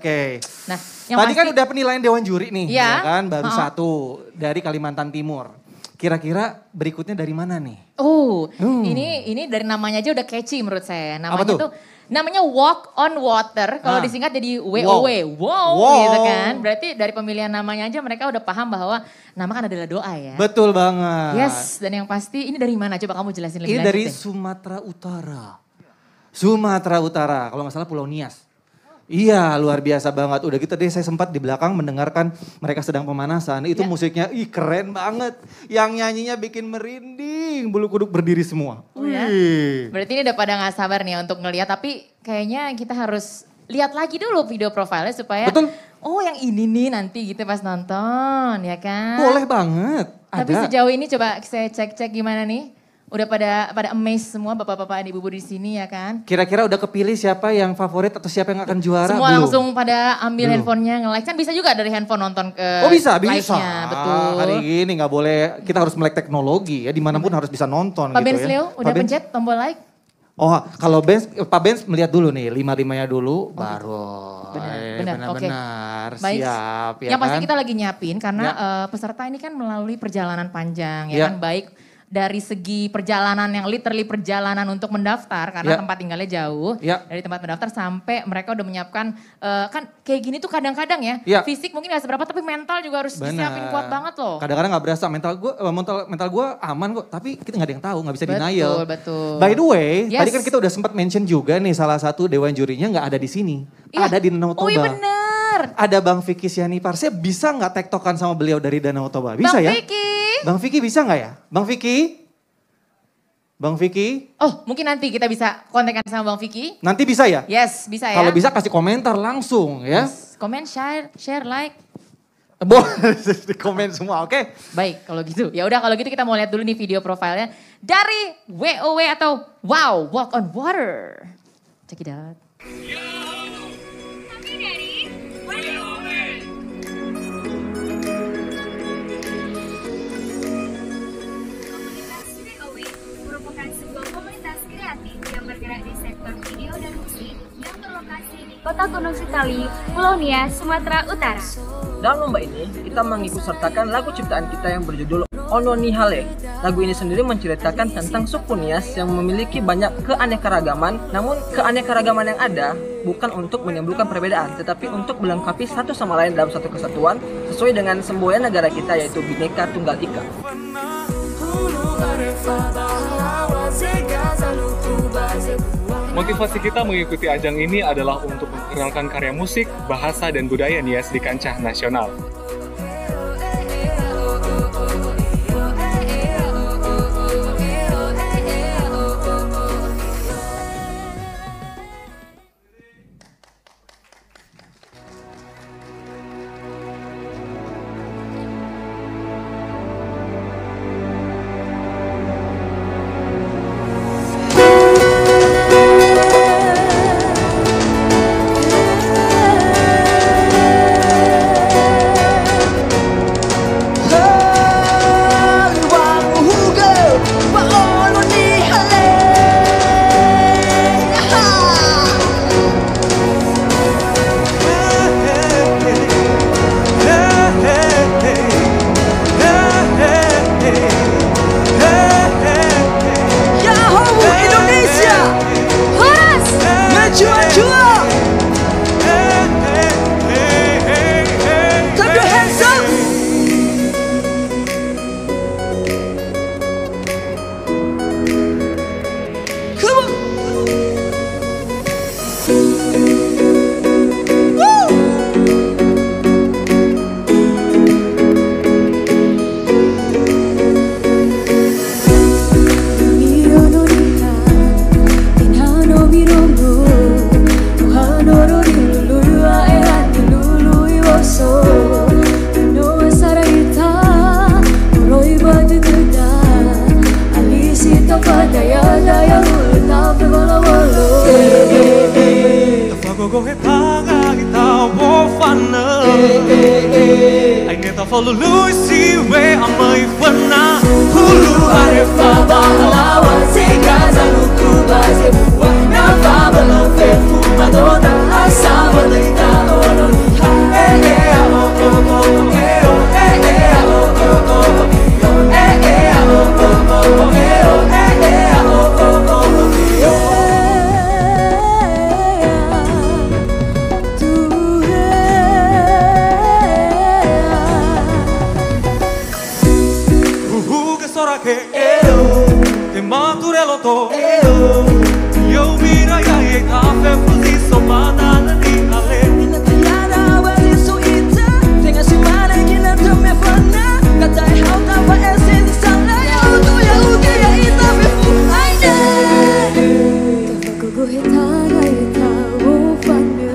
Oke. Nah, yang Tadi kan pasti- udah penilaian Dewan Juri nih, Iya. ya kan? Baru Ha-ha. satu dari Kalimantan Timur. Kira-kira berikutnya dari mana nih? Ini dari namanya aja udah catchy menurut saya. Apa Namanya tuh? tuh namanya Walk on Water. Kalau Ah. disingkat jadi Wow. WOW. Wow, Wow. gitu kan. Berarti dari pemilihan namanya aja mereka udah paham bahwa nama kan adalah doa ya. Betul banget. Yes, dan yang pasti ini dari mana? Coba kamu jelasin lebih Ini lanjut dari deh. Sumatera Utara. Sumatera Utara, kalau nggak salah Pulau Nias. Iya, luar biasa banget. Udah gitu deh, saya sempat di belakang mendengarkan mereka sedang pemanasan. Itu Ya. musiknya, keren banget. Yang nyanyinya bikin merinding, bulu kuduk berdiri semua. Oh ya? Wih. Berarti ini udah pada gak sabar nih untuk ngeliat. Tapi kayaknya kita harus lihat lagi dulu video profilnya supaya. Betul. Oh yang ini nih nanti gitu pas nonton ya kan. Boleh banget. Tapi Ada. sejauh ini coba saya cek-cek gimana nih. Udah pada amazed semua bapak-bapak dan ibu-ibu di sini ya kan. Kira-kira udah kepilih siapa yang favorit atau siapa yang akan juara? Semua Belum. langsung pada ambil Belum. handphonenya nge-like. Kan bisa juga dari handphone nonton ke Oh bisa. live-nya. Betul. Hari ini nggak boleh, kita harus melek teknologi ya. Dimanapun harus bisa nonton Pak gitu Benz ya. Leo udah Pak Benz? pencet tombol like? Oh kalau Pak Benz melihat dulu nih, 5-5-nya dulu baru. Benar, oke. Benar, Baik. siap ya Yang pasti kan? kita lagi nyiapin karena Ya. peserta ini kan melalui perjalanan panjang Ya. ya kan. Baik dari segi perjalanan yang literally perjalanan untuk mendaftar karena Ya. tempat tinggalnya jauh. Ya. Dari tempat mendaftar sampai mereka udah menyiapkan kan kayak gini tuh kadang-kadang ya. Ya. Fisik mungkin gak seberapa tapi mental juga harus disiapin kuat banget loh. Kadang-kadang nggak berasa mental gue aman kok, tapi kita nggak ada yang tahu, nggak bisa denial. Betul. By the way, Yes. tadi kan kita udah sempat mention juga nih salah satu dewan jurinya nggak ada di sini, Iya. ada di Danau Toba. Oh iya bener. Ada Bang Vicky Sianipar. Saya bisa nggak tektokan sama beliau dari Danau Toba? Bisa Bang ya? Vicky. Bang Vicky bisa nggak ya? Bang Vicky? Bang Vicky? Oh mungkin nanti kita bisa kontekan sama Bang Vicky. Nanti bisa ya? Yes bisa ya. Kalau bisa kasih komentar langsung ya. Komen, share, like. Boleh di komen semua, oke? Baik, kalau gitu. Ya udah kalau gitu kita mau lihat dulu nih video profilnya dari WOW atau Wow Walk on Water. Check it out. Kami dari WOW. Komunitas WOW merupakan sebuah komunitas kreatif yang bergerak di sektor video dan musik yang berlokasi di Kota Gunung Sitali, Pulau Nias, Sumatera Utara. Dalam lomba ini, kita mengikut sertakan lagu ciptaan kita yang berjudul Ono Ni Hale. Lagu ini sendiri menceritakan tentang suku Nias yang memiliki banyak keanekaragaman, namun keanekaragaman yang ada bukan untuk menimbulkan perbedaan, tetapi untuk melengkapi satu sama lain dalam satu kesatuan sesuai dengan semboyan negara kita yaitu Bhinneka Tunggal Ika. Motivasi kita mengikuti ajang ini adalah untuk memperkenalkan karya musik, bahasa, dan budaya Nias di kancah nasional. Hulu arefa bahala Sega zaluku baze buah Nava belum fumado da asa balita け手間取れろとYo mira ya ye café fusiso banana di ale Bila tiada awali suita Dengan si mana gila demi fana Kata hau tanpa esen di sana Ya utuh ya uge ya ita befu aina Tafakugu hitana ita wufanya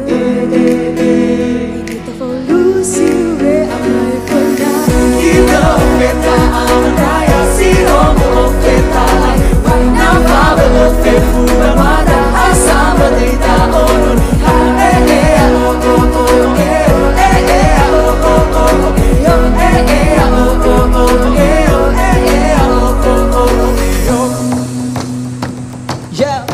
Ini tafalusi we amai kona Kita peta amaraya si homo peta Waina fabelo fefu bamada asama dita ono ni ha oh oh oh oh oh oh Yeah.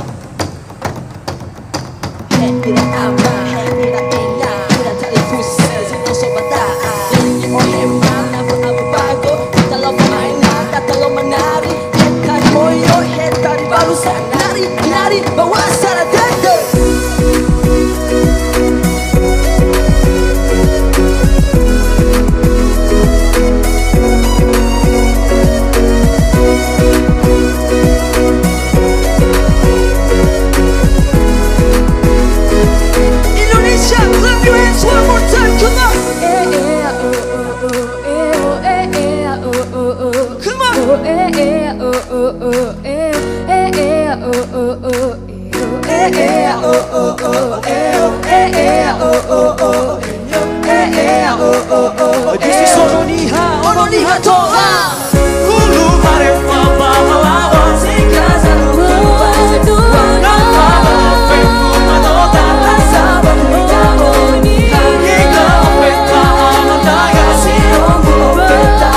Hengira ama, hengira ena, udah tak pusing, sih sobat tak. Ini oh hebat, apa apa bago, kita lo permainan, kata lo menari, head moyo, head tadi baru nari, nari, bawa sana dada. Indonesia, clap your hands one more time, come on. Come on. This is ono niha toa Hulu harefa pahlawan Sehingga selalu berbahasa Wana fabelo fefu manoda Asaba kita oni Hingga peta amataya Si homo peta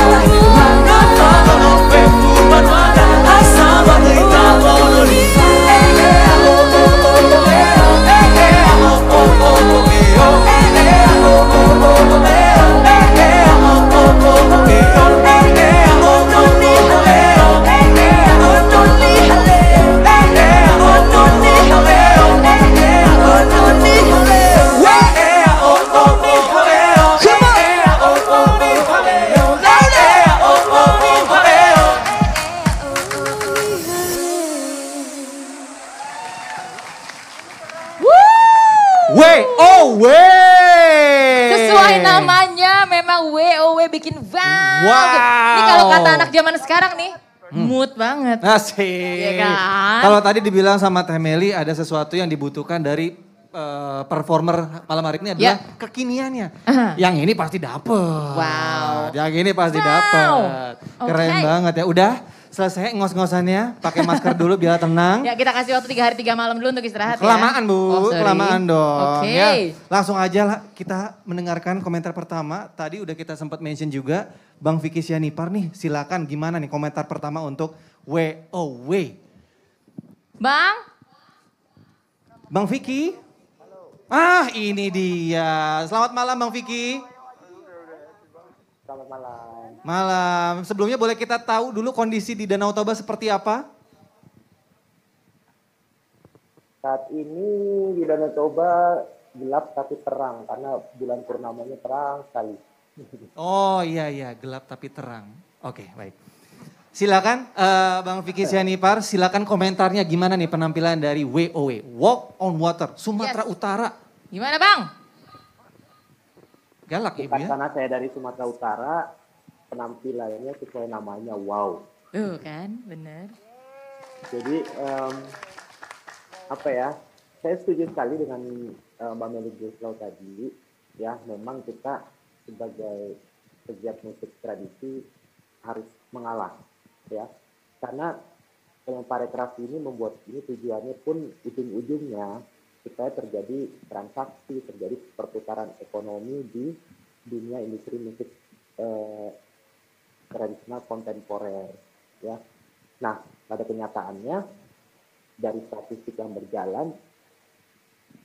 Wana fabelo fefu manoda Asaba kita oni WOW. Sesuai namanya memang WOW bikin wow. Ini kalau kata anak zaman sekarang nih, mood banget. Asik. Iya kan? Kalau tadi dibilang sama Teh Meli ada sesuatu yang dibutuhkan dari performer malam hari ini adalah kekiniannya. Yang ini pasti dapet. Wow. Yang ini pasti dapet. Keren Oke. banget ya. Udah selesai ngos-ngosannya. Pakai masker dulu biar tenang. Ya kita kasih waktu 3 hari 3 malam dulu untuk istirahat ya. Kelamaan Bu, Oh, sorry. kelamaan dong. Oke. Ya, langsung aja lah kita mendengarkan komentar pertama. Tadi udah kita sempat mention juga. Bang Vicky Sianipar nih silakan gimana nih komentar pertama untuk WOW. Bang? Bang Vicky? Ah ini dia. Selamat malam Bang Vicky. Selamat malam. Malam. Sebelumnya boleh kita tahu dulu kondisi di Danau Toba seperti apa? Saat ini di Danau Toba gelap tapi terang karena bulan purnamanya terang sekali. Oh iya gelap tapi terang. Oke baik. Silakan Bang Vicky Sianipar, silakan komentarnya gimana nih penampilan dari WOW, Walk on Water, Sumatera Utara. Gimana Bang? Galak Ibu Bukan ya. karena saya dari Sumatera Utara, penampilannya sesuai namanya wow. Kan, bener. Jadi apa ya, saya setuju sekali dengan Mbak Meli Guslau tadi. Ya memang kita sebagai pegiat musik tradisi harus mengalah. Ya, karena yang parekraf ini membuat ini tujuannya pun ujung-ujungnya supaya terjadi transaksi, terjadi perputaran ekonomi di dunia industri musik tradisional kontemporer. Ya, nah pada kenyataannya dari statistik yang berjalan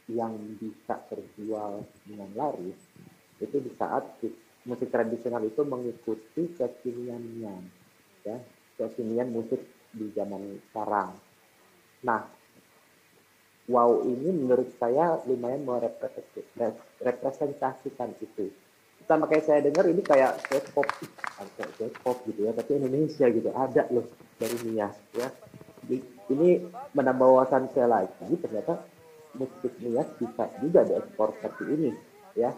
yang bisa terjual dengan laris itu di saat musik tradisional itu mengikuti kekiniannya, ya. Kekinian musik di zaman sekarang. Nah, wow ini menurut saya lumayan merepresentasikan itu. sama kayak saya dengar ini kayak K-pop gitu ya, tapi Indonesia gitu ada loh dari Nias ya. Ini menambah wawasan saya lagi, ternyata musik Nias bisa juga diekspor seperti ini ya.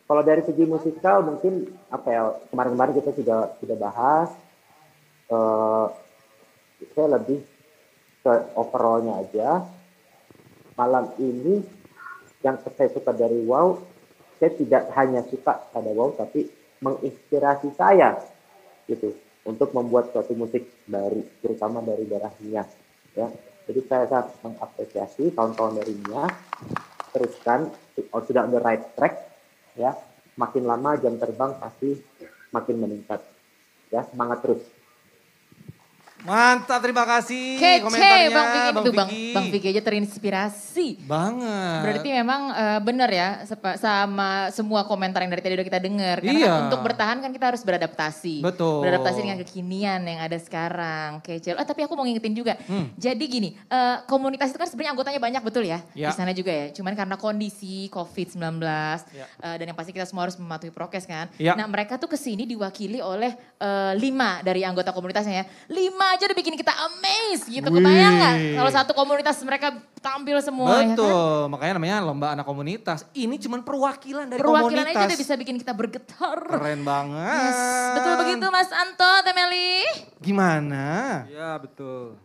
Kalau dari segi musikal mungkin apa ya, kemarin-kemarin kita sudah bahas, saya lebih ke overallnya aja. Malam ini yang saya suka dari Wow, saya tidak hanya suka pada Wow, tapi menginspirasi saya gitu untuk membuat suatu musik baru, terutama dari daerah Nias ya. Jadi saya sangat mengapresiasi kawan-kawan dari Nias, teruskan, sudah on the right track ya. Makin lama jam terbang pasti makin meningkat ya, semangat terus. Mantap, terima kasih Kece komentarnya Bang Vicky itu Bang Bang Vicky aja terinspirasi. Banget. Berarti memang benar ya sama semua komentar yang dari tadi udah kita dengar. Karena Iya. untuk bertahan kan kita harus beradaptasi. Betul. Beradaptasi dengan kekinian yang ada sekarang. Kece. Tapi aku mau ngingetin juga. Jadi gini, komunitas itu kan sebenarnya anggotanya banyak betul ya? Ya. Di sana juga ya. Cuman karena kondisi COVID-19 dan yang pasti kita semua harus mematuhi prokes kan. Ya. Nah mereka tuh kesini diwakili oleh 5 dari anggota komunitasnya ya. 5 aja udah bikin kita amazed gitu. Kebayang gak kalau satu komunitas mereka tampil semua ya kan? Betul, makanya namanya lomba anak komunitas. Ini cuma perwakilan dari Perwakilan komunitas. aja udah bisa bikin kita bergetar. Keren banget. Yes, betul begitu Mas Anto, Temeli? Gimana? Ya betul.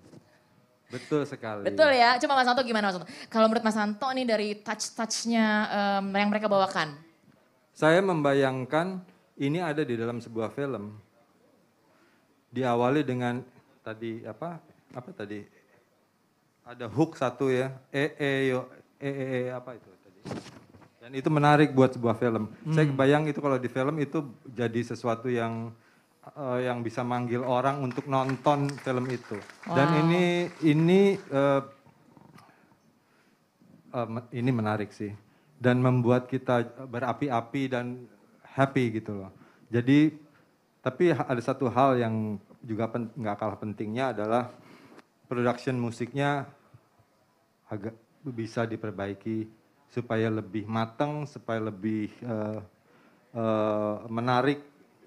Betul sekali. Betul ya, coba Mas Anto gimana Mas Anto? Kalau menurut Mas Anto nih dari touch-touchnya yang mereka bawakan. Saya membayangkan ini ada di dalam sebuah film. Diawali dengan tadi apa tadi? Ada hook satu ya, apa itu tadi? Dan itu menarik buat sebuah film. Saya kebayang itu kalau di film itu jadi sesuatu yang bisa manggil orang untuk nonton film itu. Dan ini menarik sih. Dan membuat kita berapi-api dan happy gitu loh. Jadi, tapi ada satu hal yang juga nggak kalah pentingnya adalah production musiknya agak bisa diperbaiki supaya lebih matang, supaya lebih menarik.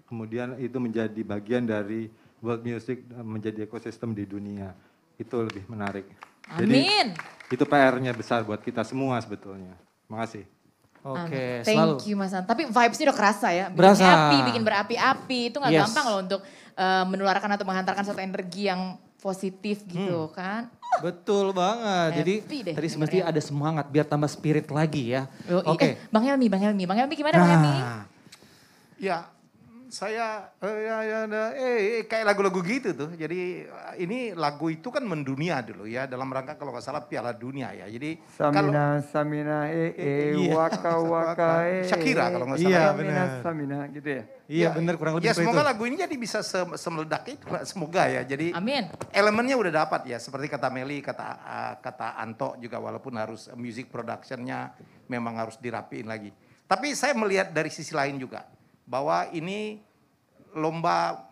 Kemudian itu menjadi bagian dari world music, menjadi ekosistem di dunia. Itu lebih menarik. Amin. Jadi itu PR-nya besar buat kita semua sebetulnya. Makasih. Oke, Thank you Mas Anto. Tapi vibes-nya udah kerasa ya. Berasa. Bikin berapi-api. Itu gak gampang loh untuk menularkan atau menghantarkan suatu energi yang positif gitu kan. Betul banget. Jadi Happy deh tadi semestinya ada semangat biar tambah spirit lagi ya. Oke. Bang Helmi gimana Bang Helmi? Ya, saya kayak lagu-lagu gitu tuh. Jadi ini lagu itu kan mendunia dulu ya, dalam rangka kalau nggak salah Piala Dunia ya. Jadi Samina waka waka Shakira kalau nggak salah. Iya, ya. benar. Samina gitu ya. Iya benar, kurang lebih Ya seperti semoga itu. lagu ini jadi bisa semeledak itu, semoga ya. Jadi Amin. elemennya udah dapat ya, seperti kata Meli, kata Anto juga, walaupun harus music productionnya memang harus dirapiin lagi. Tapi saya melihat dari sisi lain juga, bahwa ini lomba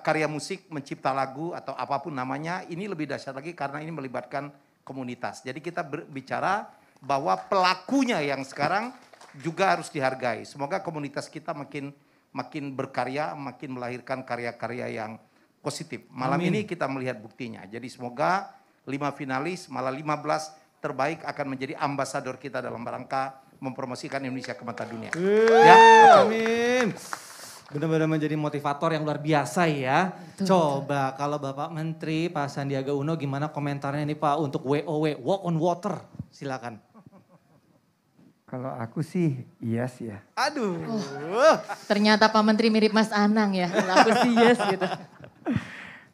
karya musik, mencipta lagu atau apapun namanya, ini lebih dahsyat lagi karena ini melibatkan komunitas. Jadi kita berbicara bahwa pelakunya yang sekarang juga harus dihargai. Semoga komunitas kita makin berkarya, makin melahirkan karya-karya yang positif. Malam ini kita melihat buktinya. Jadi semoga 5 finalis, malah 15 terbaik akan menjadi ambasador kita dalam rangka mempromosikan Indonesia ke mata dunia. Ya, Amin. Benar-benar menjadi motivator yang luar biasa ya. Coba kalau Bapak Menteri Pak Sandiaga Uno gimana komentarnya nih Pak untuk WOW, Walk on Water. Silakan. Kalau aku sih yes ya. Aduh. Ternyata Pak Menteri mirip Mas Anang ya. Kalau aku sih yes gitu.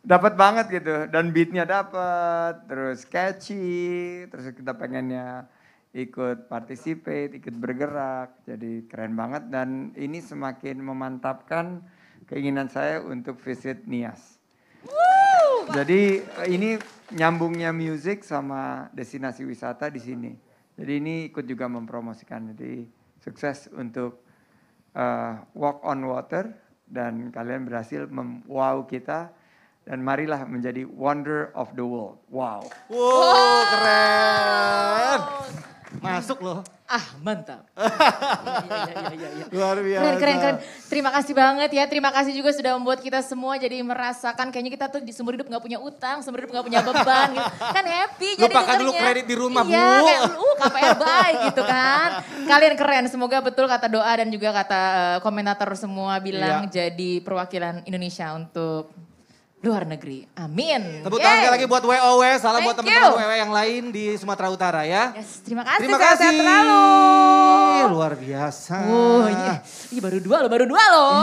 Dapat banget gitu dan beatnya dapat, terus catchy, terus kita pengennya ikut participate, ikut bergerak, jadi keren banget dan ini semakin memantapkan keinginan saya untuk visit Nias. Jadi ini nyambungnya musik sama destinasi wisata di sini. Jadi ini ikut juga mempromosikan, jadi sukses untuk Walk on Water dan kalian berhasil wow kita dan marilah menjadi wonder of the world. Wow. Wow, keren. Masuk loh. Mantap. Iya. Luar biasa. Keren. Terima kasih banget ya. Terima kasih juga sudah membuat kita semua jadi merasakan kayaknya kita tuh di seumur hidup gak punya utang, seumur hidup gak punya beban gitu. Kan happy jadi Lupakan dulu dengernya. kredit di rumah, iya, Bu. Kayak KPR baik gitu kan. Kalian keren. Semoga betul kata doa dan juga kata komentator semua bilang jadi perwakilan Indonesia untuk luar negeri. Amin. Tepuk tangan sekali lagi buat WOW. Salam buat Thank teman-teman you. WOW yang lain di Sumatera Utara ya. Yes, terima kasih. Terima sehat-sehat kasih. selalu. Luar biasa. Oh ini baru dua loh.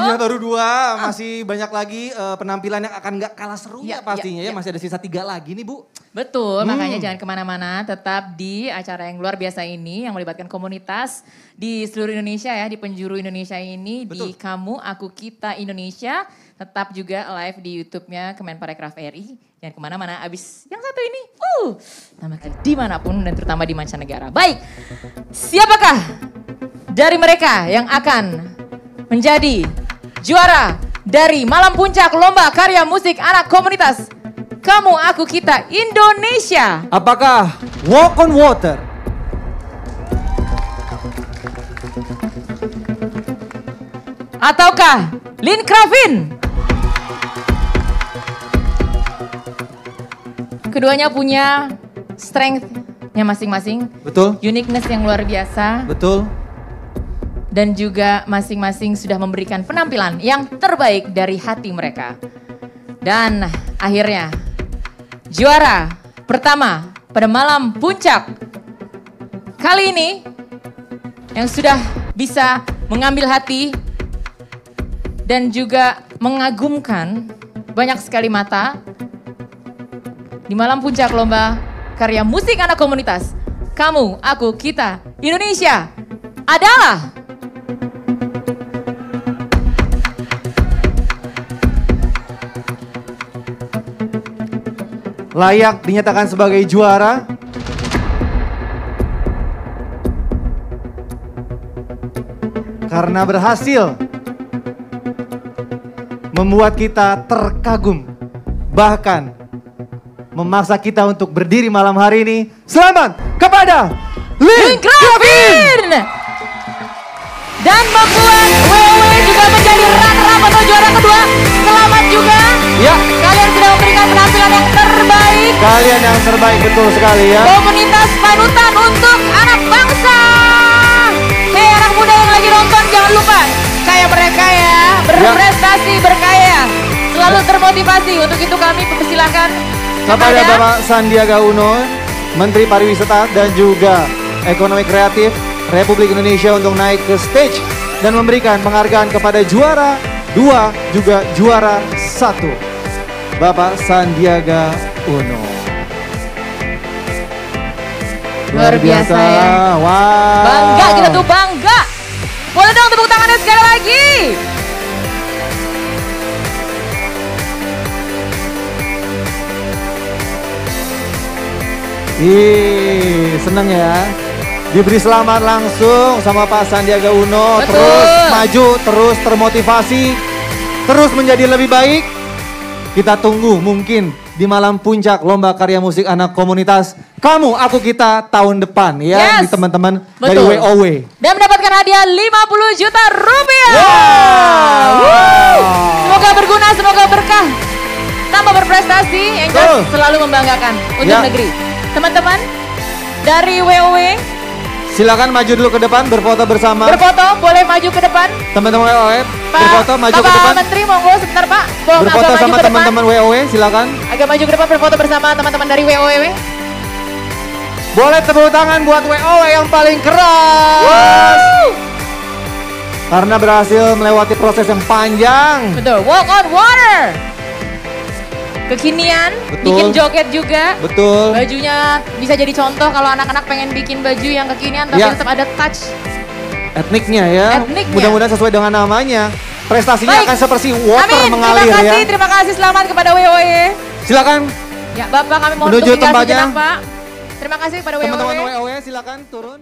Iya baru 2, masih banyak lagi penampilan yang akan gak kalah seru ya pastinya ya. Masih ada sisa 3 lagi nih Bu. Betul, makanya jangan kemana-mana, tetap di acara yang luar biasa ini yang melibatkan komunitas di seluruh Indonesia ya, di penjuru Indonesia ini, di Kamu, Aku, Kita Indonesia. Tetap juga live di YouTube-nya Kemenparekraf RI. Jangan kemana-mana, abis yang satu ini, tampilkan dimanapun dan terutama di mancanegara. Baik, siapakah dari mereka yang akan menjadi juara dari Malam Puncak Lomba Karya Musik Anak Komunitas Kamu, Aku, Kita Indonesia? Apakah Walk on Water? Ataukah Lin Kravin? Keduanya punya strength-nya masing-masing. Betul. Uniqueness yang luar biasa. Betul. Dan juga masing-masing sudah memberikan penampilan yang terbaik dari hati mereka. Dan akhirnya juara pertama pada Malam Puncak kali ini yang sudah bisa mengambil hati dan juga mengagumkan banyak sekali mata di Malam Puncak Lomba Karya Musik Anak Komunitas Kamu, Aku, Kita Indonesia adalah layak dinyatakan sebagai juara karena berhasil membuat kita terkagum, bahkan memaksa kita untuk berdiri malam hari ini. Selamat kepada Lin Kravin! Dan membuat WOW juga menjadi runner-up atau juara kedua. Selamat juga. Ya. Kalian sudah memberikan penampilan yang terbaik. Kalian yang terbaik, betul sekali ya. Komunitas panutan untuk anak bangsa. Hei anak muda yang lagi nonton, jangan lupa kayak mereka ya, berprestasi, berkarya, selalu termotivasi. Untuk itu kami persilakan kepada Bapak Sandiaga Uno, Menteri Pariwisata dan juga Ekonomi Kreatif Republik Indonesia untuk naik ke stage dan memberikan penghargaan kepada juara 2 juga juara 1, Bapak Sandiaga Uno. Luar biasa ya. Wow. Bangga kita tuh, bangga. Boleh dong tepuk tangannya sekali lagi. Seneng ya. Diberi selamat langsung sama Pak Sandiaga Uno. Betul. Terus maju, terus termotivasi, terus menjadi lebih baik. Kita tunggu mungkin di Malam Puncak Lomba Karya Musik Anak Komunitas Kamu, Aku, Kita tahun depan ya. Di teman-teman dari WOW. Dan mendapatkan hadiah 50 juta rupiah. Wow. Semoga berguna, semoga berkah. Tambah berprestasi, Angels selalu membanggakan untuk negeri. Teman-teman dari WOW, silakan maju dulu ke depan berfoto bersama. Berfoto, boleh maju ke depan. Teman-teman WOW, berfoto maju ke depan. Pak Menteri monggo sebentar Pak. Berfoto sama teman-teman WOW, silakan. Agak maju ke depan berfoto bersama teman-teman dari WOW. Boleh tepuk tangan buat WOW yang paling keras. Karena berhasil melewati proses yang panjang. Betul, walk on water. Kekinian, Betul. bikin joget juga. Betul. Bajunya bisa jadi contoh kalau anak-anak pengen bikin baju yang kekinian tapi Ya. tetap ada touch. Etniknya ya. Etniknya. Mudah-mudahan sesuai dengan namanya. Prestasinya akan seperti water Amin, mengalir terima kasih, selamat kepada WOW. Silakan. Ya Bapak kami mohon Menuju untuk tinggal tempatnya. sejenak Pak. Terima kasih kepada WOW. Teman-teman WOW silakan turun.